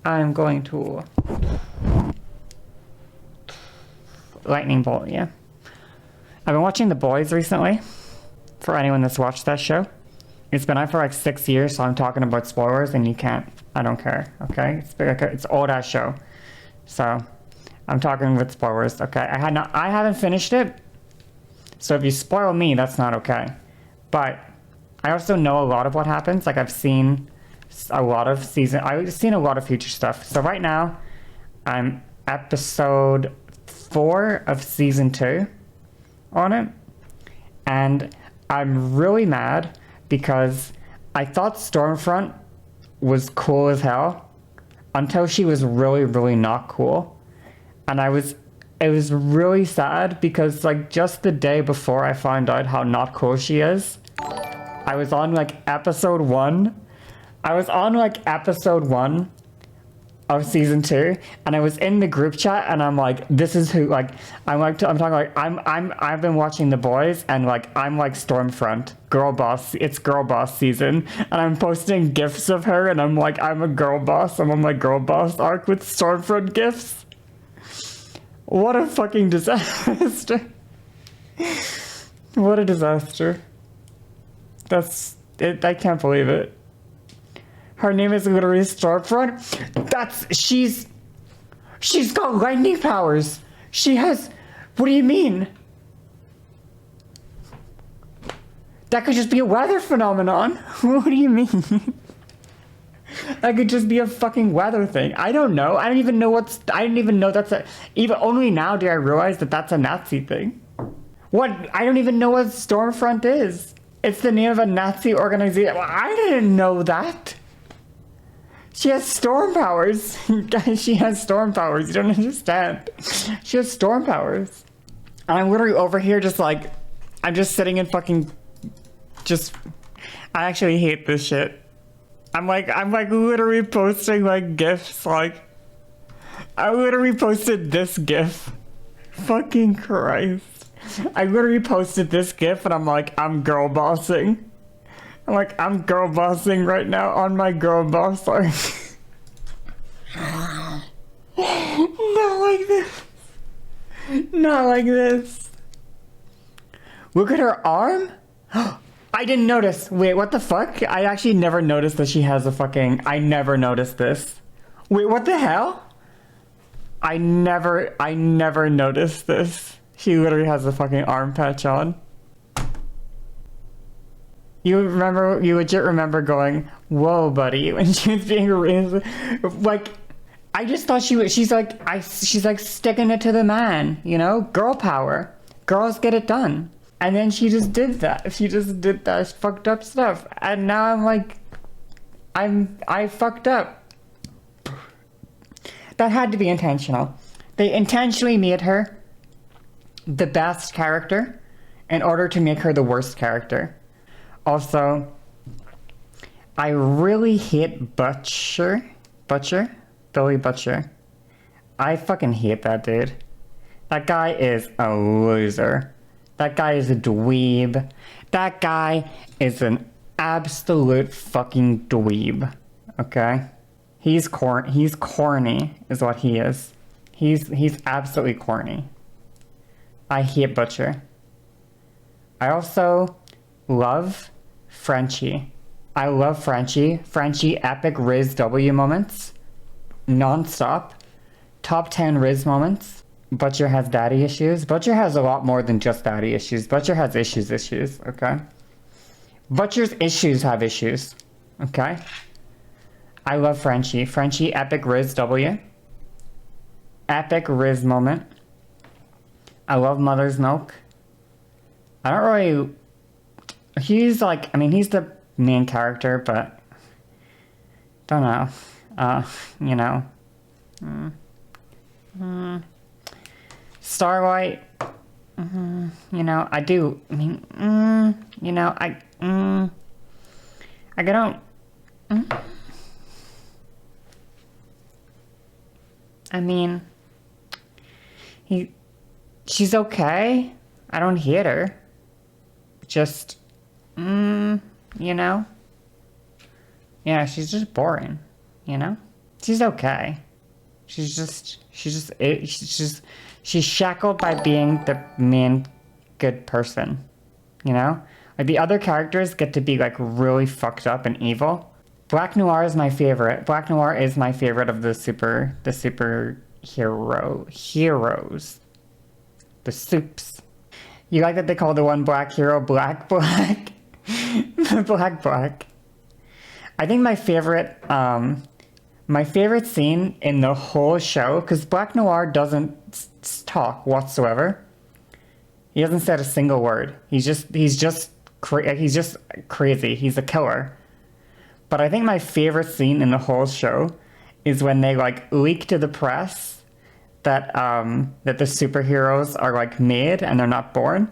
I'm going to lightning bolt, yeah. I've been watching The Boys recently, for anyone that's watched that show. It's been out for like 6 years, so I'm talking about spoilers, and you can't, I don't care, okay? It's old ass show. So, I'm talking with spoilers, okay? I haven't finished it, so if you spoil me, that's not okay. But, I also know a lot of what happens, like I've seen a lot of future stuff. So right now, I'm episode 4 of season 2 on it, and I'm really mad because I thought Stormfront was cool as hell until she was really, really not cool. And it was really sad because like just the day before I found out how not cool she is, I was on like episode 1. I was on like episode 1 of season 2, and I was in the group chat, and I'm like, this is who, like, I'm talking like, I've been watching The Boys, and like, I'm like Stormfront, it's girl boss season, and I'm posting gifs of her, and I'm like, I'm a girl boss, I'm on my girl boss arc with Stormfront gifs. What a fucking disaster. What a disaster. That's it. I can't believe it. Her name is literally Stormfront. She's got lightning powers. She has, what do you mean? That could just be a weather phenomenon. What do you mean? That could just be a fucking weather thing. I don't know. I didn't even know that's even only now do I realize that that's a Nazi thing. What? I don't even know what Stormfront is. It's the name of a Nazi organization. Well, I didn't know that. She has storm powers. Guys, she has storm powers. You don't understand. She has storm powers. And I'm literally over here just like, I'm just sitting in fucking, I actually hate this shit. I'm like literally posting like gifs, like, I literally posted this gif. Fucking Christ. I literally posted this gif and I'm like, I'm girl bossing. I'm girl bossing right now on my girl boss arc. Not like this. Not like this. Look at her arm. I didn't notice. Wait, what the fuck? I actually never noticed that she has a fucking... I never noticed this. Wait, what the hell? I never noticed this. She literally has a fucking arm patch on. You legit remember going, whoa, buddy, when she was being raised. Like, I just thought she's like sticking it to the man, you know? Girl power. Girls get it done. And then she just did that. She just did that fucked up stuff. And now I'm like, I fucked up. That had to be intentional. They intentionally made her the best character in order to make her the worst character. Also, I really hate Billy Butcher. I fucking hate that dude. That guy is a loser. That guy is a dweeb. That guy is an absolute fucking dweeb. Okay? He's corny is what he is. He's absolutely corny. I hate Butcher. I also love Frenchie. I love Frenchie. Frenchie epic Riz W moments. Non-stop. Top 10 Riz moments. Butcher has daddy issues. Butcher has a lot more than just daddy issues. Butcher has issues, okay? Butcher's issues have issues, okay? I love Frenchie. Frenchie epic Riz W. Epic Riz moment. I love Mother's Milk. I don't really... He's like, I mean, he's the main character, but... Don't know. You know. Starlight... you know, I do... I mean, you know, I don't... I mean... She's okay. I don't hate her. Just... you know? Yeah, she's just boring, you know? She's okay. She's shackled by being the main good person, you know? Like, the other characters get to be, like, really fucked up and evil. Black Noir is my favorite. Black Noir is my favorite of the heroes. The soups. You like that they call the one black hero Black? Black. I think my favorite scene in the whole show, because Black Noir doesn't talk whatsoever. He hasn't said a single word. He's just crazy. He's a killer. But I think my favorite scene in the whole show is when they, like, leak to the press that the superheroes are, like, made and they're not born.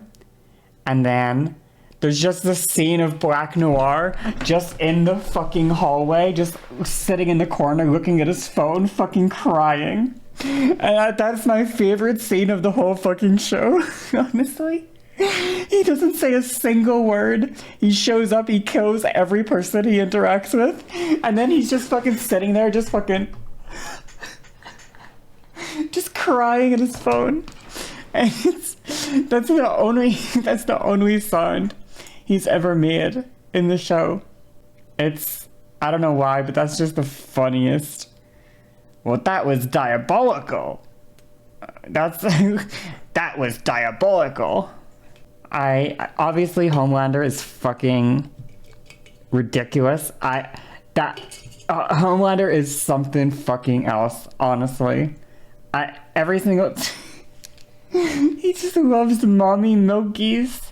And then there's just this scene of Black Noir just in the fucking hallway, just sitting in the corner looking at his phone, fucking crying. And that's my favorite scene of the whole fucking show, honestly. He doesn't say a single word. He shows up, he kills every person he interacts with, and then he's just fucking sitting there, just crying at his phone. And that's the only sound he's ever made in the show. I don't know why, but that's just the funniest. Well, that was diabolical. That was diabolical. Obviously Homelander is fucking ridiculous. Homelander is something fucking else, honestly. Every single he just loves mommy milkies.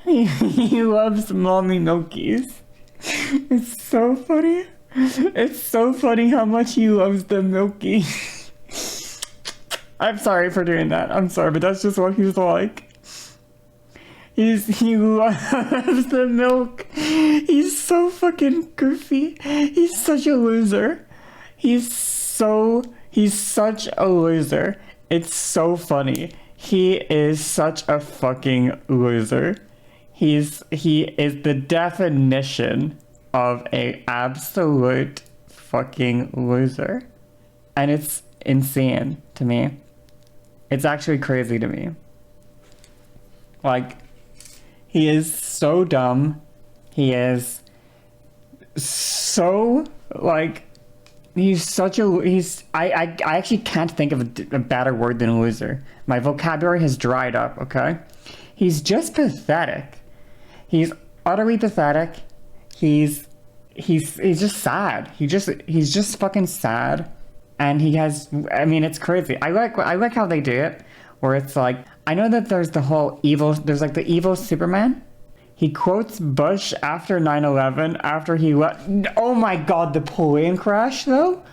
He loves mommy milkies. It's so funny. It's so funny how much he loves the milky. I'm sorry for doing that. I'm sorry, but that's just what he's like. He loves the milk. He's so fucking goofy. He's such a loser. He's such a loser. It's so funny. He is such a fucking loser. He is the definition of a absolute fucking loser. And it's insane to me. It's actually crazy to me. Like, he is so dumb. He is so, like, I actually can't think of a better word than loser. My vocabulary has dried up, okay? He's just pathetic. He's utterly pathetic. He's just sad. He's just fucking sad. And it's crazy. I like how they do it, where it's like, I know that there's like the evil Superman. He quotes Bush after 9/11, after he oh my god, the plane crash though?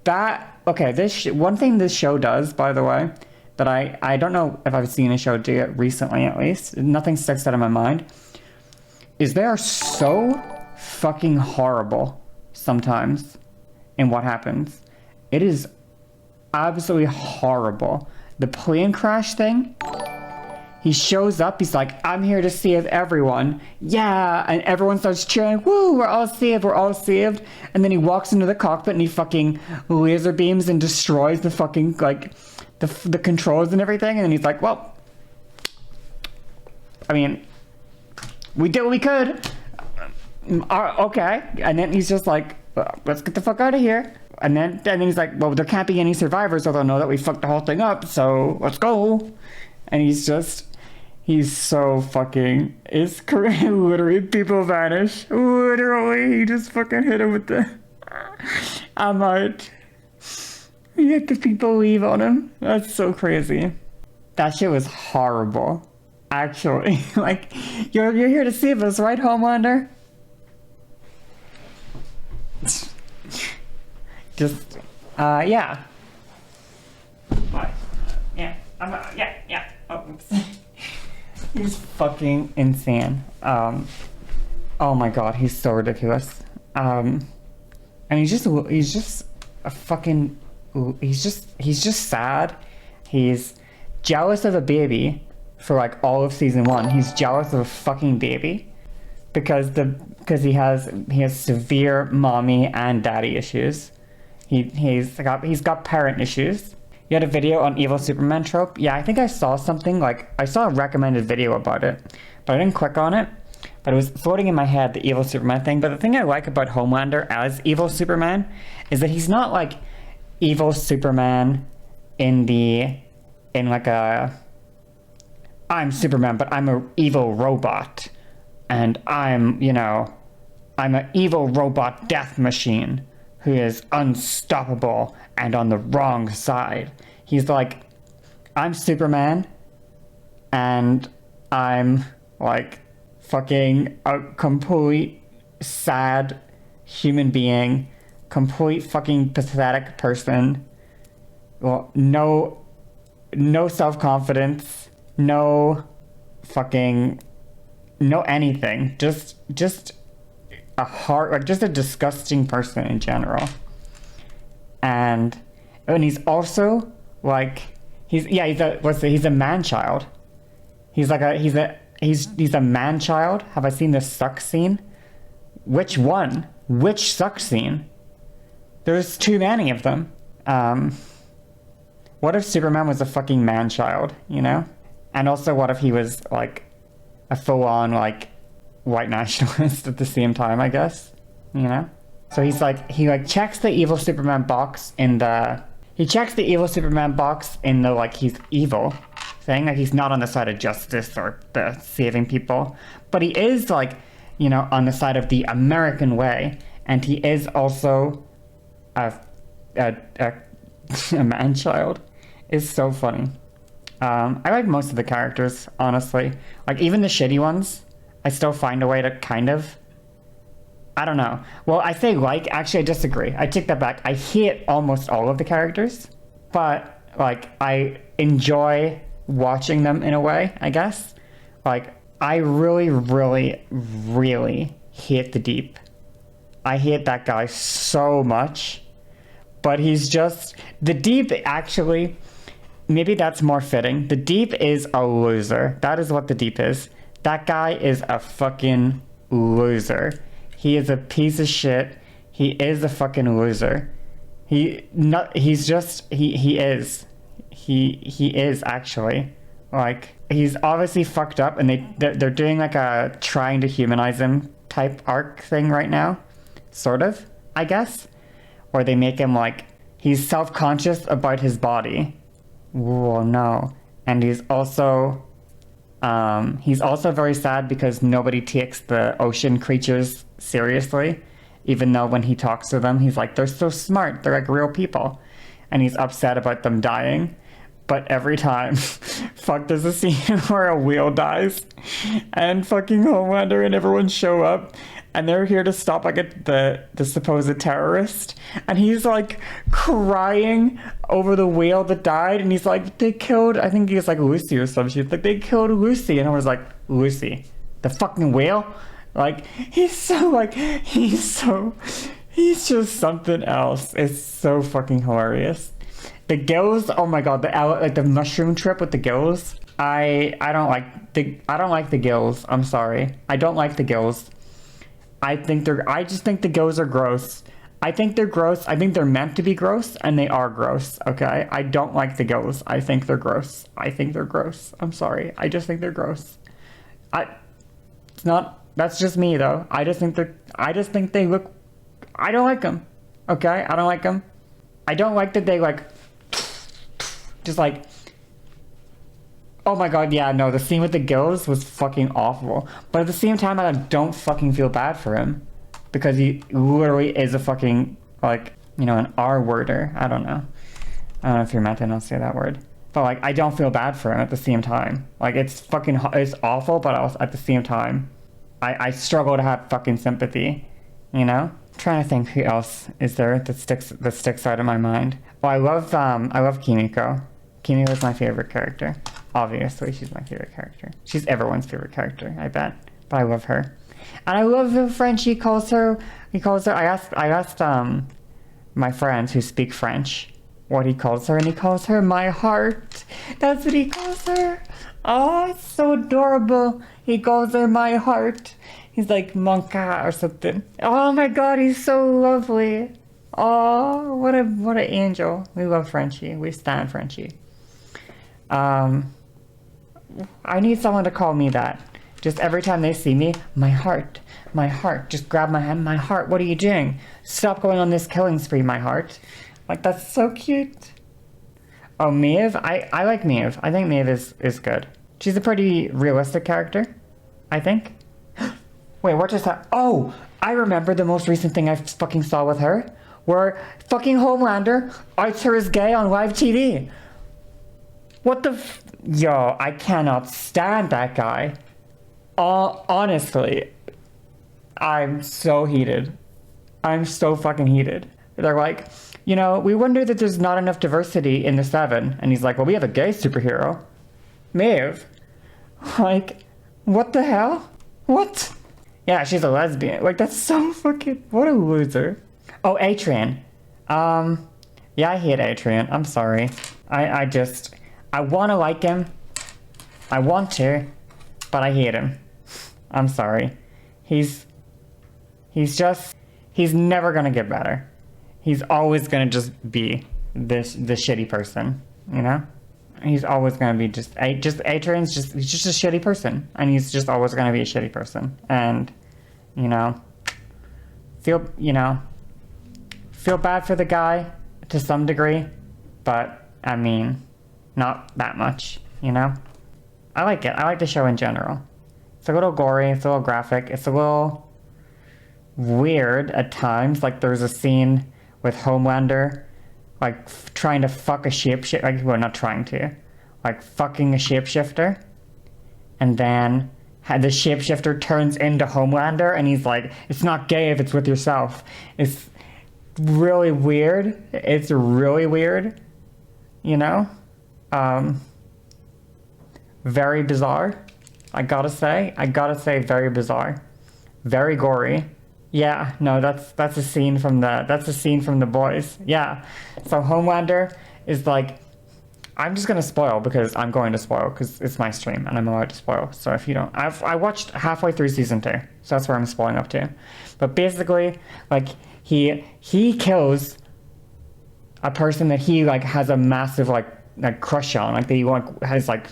One thing this show does, by the way, that I don't know if I've seen a show do it recently at least, nothing sticks out of my mind, is they are so fucking horrible sometimes in what happens. It is absolutely horrible. The plane crash thing, he shows up, he's like, I'm here to save everyone. Yeah, and everyone starts cheering, woo, we're all saved. And then he walks into the cockpit and he fucking laser beams and destroys the fucking, like, the controls and everything. And then he's like, well, I mean, we did what we could. Okay. And then he's just like, let's get the fuck out of here. And then he's like, well, there can't be any survivors, so they'll know that we fucked the whole thing up, so let's go. And he's so fucking, it's crazy. Literally, people vanish. Literally, he just fucking hit him with the, I'm out. He had the people leave on him. That's so crazy. That shit was horrible. Actually, like, you're here to save us, right, Homelander? Just, yeah. What? Yeah. Yeah. Oh, oops. He's fucking insane. Oh my god, he's so ridiculous. And he's just a fucking, he's just sad. He's jealous of a baby for like all of season 1. He's jealous of a fucking baby because he has severe mommy and daddy issues. He's got parent issues. You had a video on evil Superman trope? Yeah, I think I saw something, like, I saw a recommended video about it, but I didn't click on it. But it was floating in my head, the evil Superman thing. But the thing I like about Homelander as evil Superman is that he's not like evil Superman in like a, I'm Superman, but I'm an evil robot. And I'm an evil robot death machine who is unstoppable and on the wrong side. He's like, I'm Superman, and I'm like fucking a complete sad human being, complete fucking pathetic person. Well, no self-confidence, no anything. Just a heart, like just a disgusting person in general. And he's also like he's a man child. He's a man child. Have I seen the suck scene? Which one? Which suck scene? There's too many of them. What if Superman was a fucking man child, you know? And also what if he was like a full-on like white nationalist at the same time, I guess, you know? So he checks the evil Superman box in the like he's evil thing. Like he's not on the side of justice or the saving people, but he is like, you know, on the side of the American way, and he is also a man child. It's so funny. I like most of the characters, honestly. Like even the shitty ones, I still find a way to kind of, I don't know. Well, I say like, actually I disagree. I take that back. I hate almost all of the characters, but like I enjoy watching them in a way, I guess. Like I really, really, really hate the Deep. I hate that guy so much, but he's just, the Deep actually, maybe that's more fitting. The Deep is a loser. That is what the Deep is. That guy is a fucking loser. He is a piece of shit. He is a fucking loser. He is actually. Like, he's obviously fucked up, and they're doing like a trying to humanize him type arc thing right now. Sort of, I guess. Where they make him like, he's self-conscious about his body. Whoa, no. And he's also very sad because nobody takes the ocean creatures seriously, even though when he talks to them, he's like, they're so smart, they're like real people. And he's upset about them dying. But every time, there's a scene where a whale dies, and fucking Homelander and everyone show up, and they're here to stop like the supposed terrorist, and he's like crying over the whale that died, and he's like, they killed, I think he's like Lucy or some shit, like they killed Lucy, and I was like, Lucy, the fucking whale? Like, he's just something else. It's so fucking hilarious. The gills, oh my god, the mushroom trip with the gills. I don't like the gills. I'm sorry. I don't like the gills. I just think the gills are gross. I think they're gross. I think they're meant to be gross, and they are gross, okay? I don't like the gills. I think they're gross. I'm sorry. I just think they're gross. That's just me though. I just think they look, I don't like them. Okay? I don't like them. I don't like that they like, just like, oh my god, yeah, no, the scene with the gills was fucking awful. But at the same time, I don't fucking feel bad for him. Because he literally is a fucking, like, you know, an R-worder. I don't know if you're meant to not say that word. But, like, I don't feel bad for him at the same time. Like, it's awful, but also at the same time, I struggle to have fucking sympathy, you know? I'm trying to think who else is there that sticks out of my mind. Well, I love Kimiko. Kimiko's my favorite character. Obviously, she's my favorite character. She's everyone's favorite character, I bet. But I love her. And I love the French he calls her. I asked my friends who speak French what he calls her, and he calls her my heart. That's what he calls her. Oh, it's so adorable. He calls her my heart. He's like mon cœur or something. Oh my god, he's so lovely. Oh, what an angel. We love Frenchie. We stand Frenchie. I need someone to call me that. Just every time they see me, my heart, just grab my hand, my heart, what are you doing? Stop going on this killing spree, my heart. Like, that's so cute. Oh, Maeve? I like Maeve. I think Maeve is good. She's a pretty realistic character, I think. Wait, what just happened? Oh, I remember the most recent thing I fucking saw with her, where fucking Homelander outs her as gay on live TV. What the Yo, I cannot stand that guy. Honestly, I'm so heated. I'm so fucking heated. They're like, you know, we wonder that there's not enough diversity in the Seven. And he's like, well, we have a gay superhero. Maeve. Like, what the hell? What? Yeah, she's a lesbian. Like, that's so fucking... What a loser. Oh, Atrian. Yeah, I hate Atrian. I'm sorry. I want to like him. I want to. But I hate him. I'm sorry. He's never gonna get better. He's always gonna just be the shitty person, you know? He's always gonna be Adrian's he's just a shitty person. And he's just always gonna be a shitty person. And, you know, feel bad for the guy to some degree, but I mean, not that much, you know? I like it. I like the show in general. It's a little gory, it's a little graphic, it's a little weird at times. Like, there's a scene with Homelander, like, trying to fuck a shapeshifter, like, well, not trying to, like, fucking a shapeshifter, and then the shapeshifter turns into Homelander, and he's like, it's not gay if it's with yourself. It's really weird. It's really weird, you know? Very bizarre. I gotta say, very bizarre. Very gory. Yeah, no, that's a scene from the Boys. Yeah. So Homelander is like, I'm just gonna spoil because I'm going to spoil because it's my stream and I'm allowed to spoil. So if you don't, I watched halfway through season 2, so that's where I'm spoiling up to. But basically, like, he kills a person that he like has a massive like crush on, like that he has like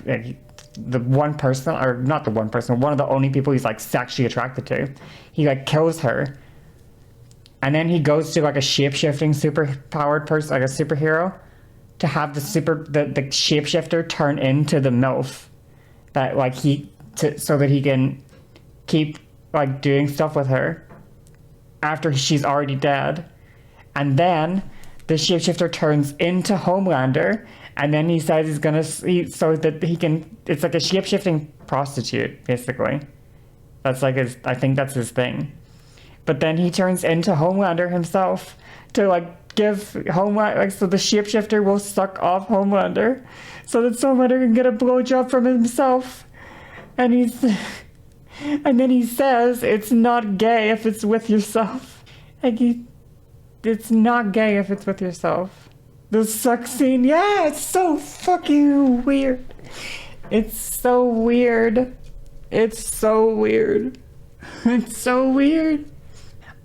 the one person, or not the one person, one of the only people he's like sexually attracted to. He like kills her, and then he goes to like a shape-shifting super-powered person, like a superhero, to have the shapeshifter turn into the MILF that like so that he can keep like doing stuff with her after she's already dead. And then the shapeshifter turns into Homelander, and then he says he's gonna so that he can. It's like a shape-shifting prostitute, basically. That's like I think that's his thing. But then he turns into Homelander himself to like give Homelander, like, so the shapeshifter will suck off Homelander, so that Homelander can get a blowjob from himself. And and then he says it's not gay if it's with yourself. Like it's not gay if it's with yourself. The sex scene, yeah, it's so fucking weird. It's so weird. It's so weird. It's so weird.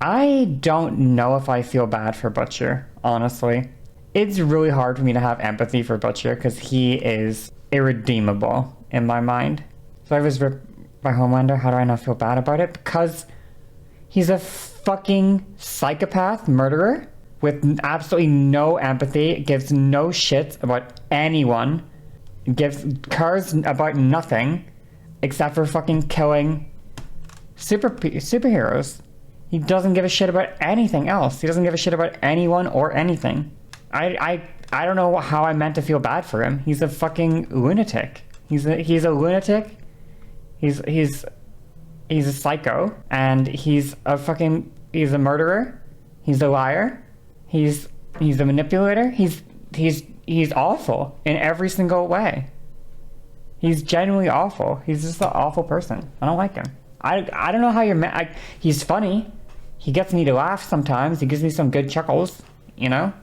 I don't know if I feel bad for Butcher, honestly. It's really hard for me to have empathy for Butcher because he is irredeemable in my mind. So I was ripped by Homelander. How do I not feel bad about it? Because he's a fucking psychopath murderer with absolutely no empathy, gives no shits about anyone, cares about nothing except for fucking killing superheroes. He doesn't give a shit about anything else. He doesn't give a shit about anyone or anything. I don't know how I'm meant to feel bad for him. He's a fucking lunatic. He's a lunatic. He's a psycho, and he's a murderer. He's a liar. He's a manipulator. He's awful in every single way. He's genuinely awful. He's just an awful person. I don't like him. I don't know how you're he's funny. He gets me to laugh sometimes. He gives me some good chuckles, you know?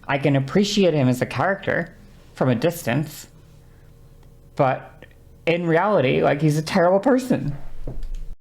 I can appreciate him as a character from a distance. But in reality, like, he's a terrible person.